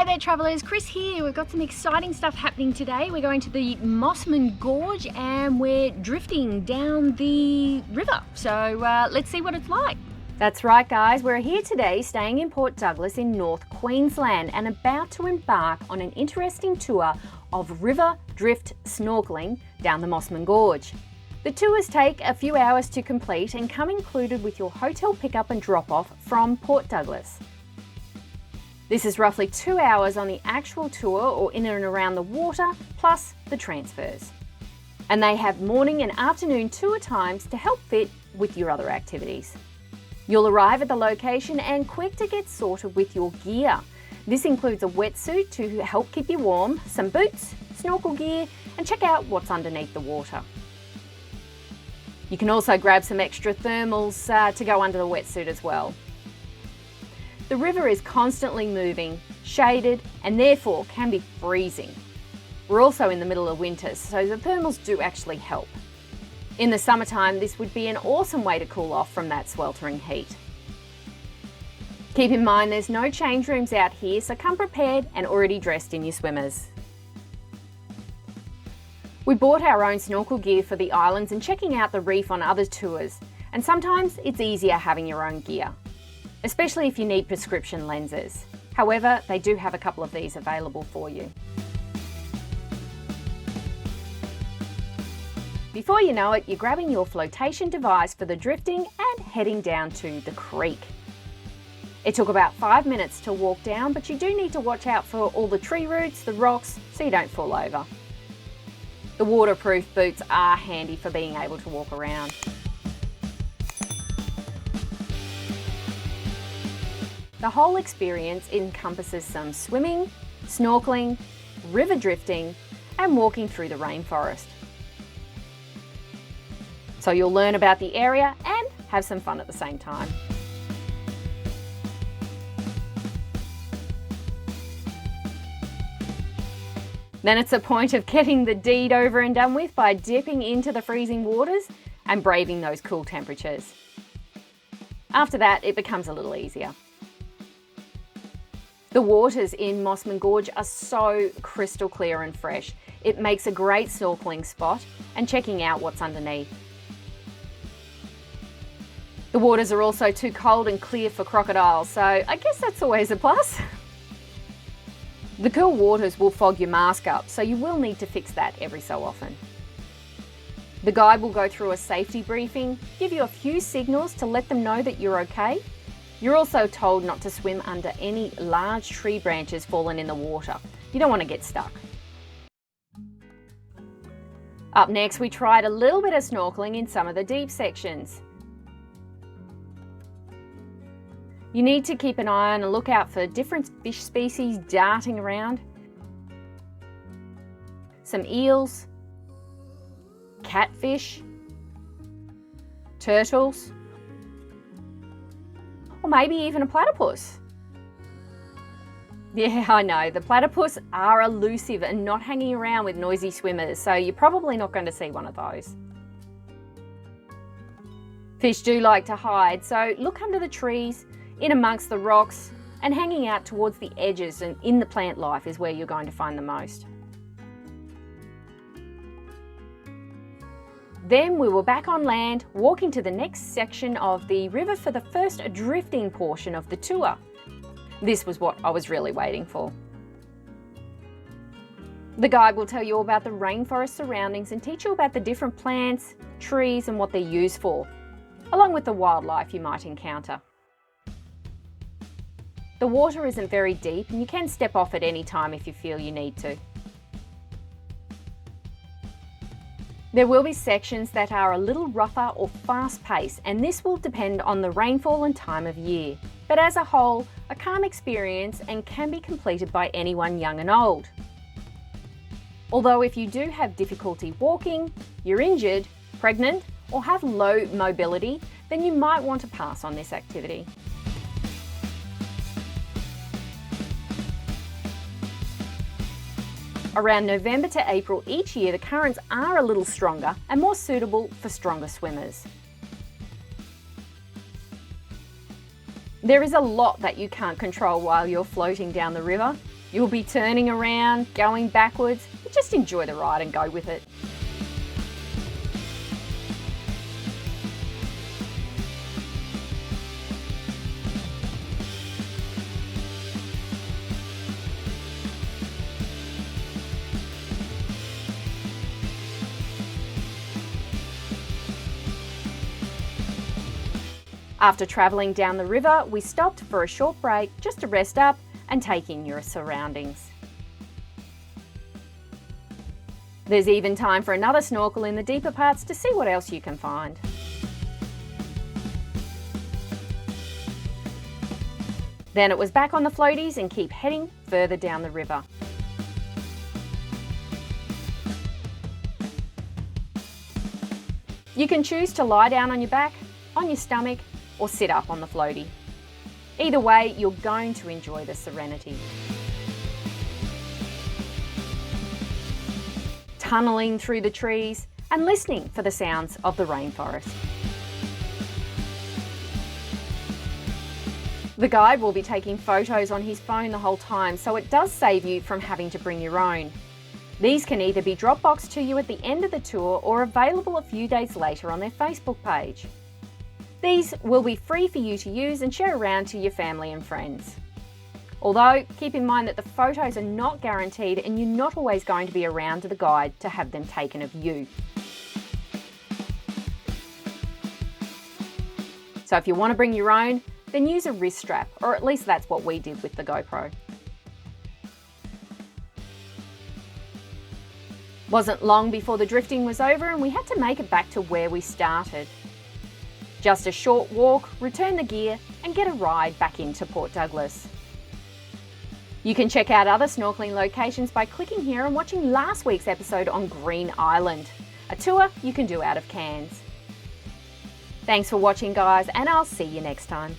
Hi there travellers, Chris here. We've got some exciting stuff happening today. We're going to the Mossman Gorge and we're drifting down the river. So let's see what it's like. That's right guys, we're here today staying in Port Douglas in North Queensland and about to embark on an interesting tour of river drift snorkelling down the Mossman Gorge. The tours take a few hours to complete and come included with your hotel pickup and drop off from Port Douglas. This is roughly 2 hours on the actual tour or in and around the water, plus the transfers. And they have morning and afternoon tour times to help fit with your other activities. You'll arrive at the location and quick to get sorted with your gear. This includes a wetsuit to help keep you warm, some boots, snorkel gear, and check out what's underneath the water. You can also grab some extra thermals to go under the wetsuit as well. The river is constantly moving, shaded, and therefore can be freezing. We're also in the middle of winter, so the thermals do actually help. In the summertime, this would be an awesome way to cool off from that sweltering heat. Keep in mind there's no change rooms out here, so come prepared and already dressed in your swimmers. We bought our own snorkel gear for the islands and checking out the reef on other tours, and sometimes it's easier having your own gear, especially if you need prescription lenses. However, they do have a couple of these available for you. Before you know it, you're grabbing your flotation device for the drifting and heading down to the creek. It took about 5 minutes to walk down, but you do need to watch out for all the tree roots, the rocks, so you don't fall over. The waterproof boots are handy for being able to walk around. The whole experience encompasses some swimming, snorkeling, river drifting, and walking through the rainforest. So you'll learn about the area and have some fun at the same time. Then it's a point of getting the deed over and done with by dipping into the freezing waters and braving those cool temperatures. After that, it becomes a little easier. The waters in Mossman Gorge are so crystal clear and fresh. It makes a great snorkeling spot and checking out what's underneath. The waters are also too cold and clear for crocodiles, so I guess that's always a plus. The cool waters will fog your mask up, so you will need to fix that every so often. The guide will go through a safety briefing, give you a few signals to let them know that you're okay. You're also told not to swim under any large tree branches fallen in the water. You don't want to get stuck. Up next, we tried a little bit of snorkeling in some of the deep sections. You need to keep an eye on and look out for different fish species darting around. Some eels, catfish, turtles, or maybe even a platypus. Yeah, I know, the platypus are elusive and not hanging around with noisy swimmers, so you're probably not going to see one of those. Fish do like to hide, so look under the trees, in amongst the rocks, and hanging out towards the edges and in the plant life is where you're going to find the most. Then we were back on land, walking to the next section of the river for the first drifting portion of the tour. This was what I was really waiting for. The guide will tell you all about the rainforest surroundings and teach you about the different plants, trees, and what they're used for, along with the wildlife you might encounter. The water isn't very deep and you can step off at any time if you feel you need to. There will be sections that are a little rougher or fast-paced, and this will depend on the rainfall and time of year. But as a whole, a calm experience and can be completed by anyone young and old. Although if you do have difficulty walking, you're injured, pregnant, or have low mobility, then you might want to pass on this activity. Around November to April each year, the currents are a little stronger and more suitable for stronger swimmers. There is a lot that you can't control while you're floating down the river. You'll be turning around, going backwards, but just enjoy the ride and go with it. After travelling down the river, we stopped for a short break just to rest up and take in your surroundings. There's even time for another snorkel in the deeper parts to see what else you can find. Then it was back on the floaties and keep heading further down the river. You can choose to lie down on your back, on your stomach, or sit up on the floaty. Either way, you're going to enjoy the serenity. Tunnelling through the trees and listening for the sounds of the rainforest. The guide will be taking photos on his phone the whole time, so it does save you from having to bring your own. These can either be Dropboxed to you at the end of the tour or available a few days later on their Facebook page. These will be free for you to use and share around to your family and friends. Although, keep in mind that the photos are not guaranteed and you're not always going to be around to the guide to have them taken of you. So if you want to bring your own, then use a wrist strap, or at least that's what we did with the GoPro. Wasn't long before the drifting was over and we had to make it back to where we started. Just a short walk, return the gear and get a ride back into Port Douglas. You can check out other snorkelling locations by clicking here and watching last week's episode on Green Island, a tour you can do out of Cairns. Thanks for watching guys, and I'll see you next time.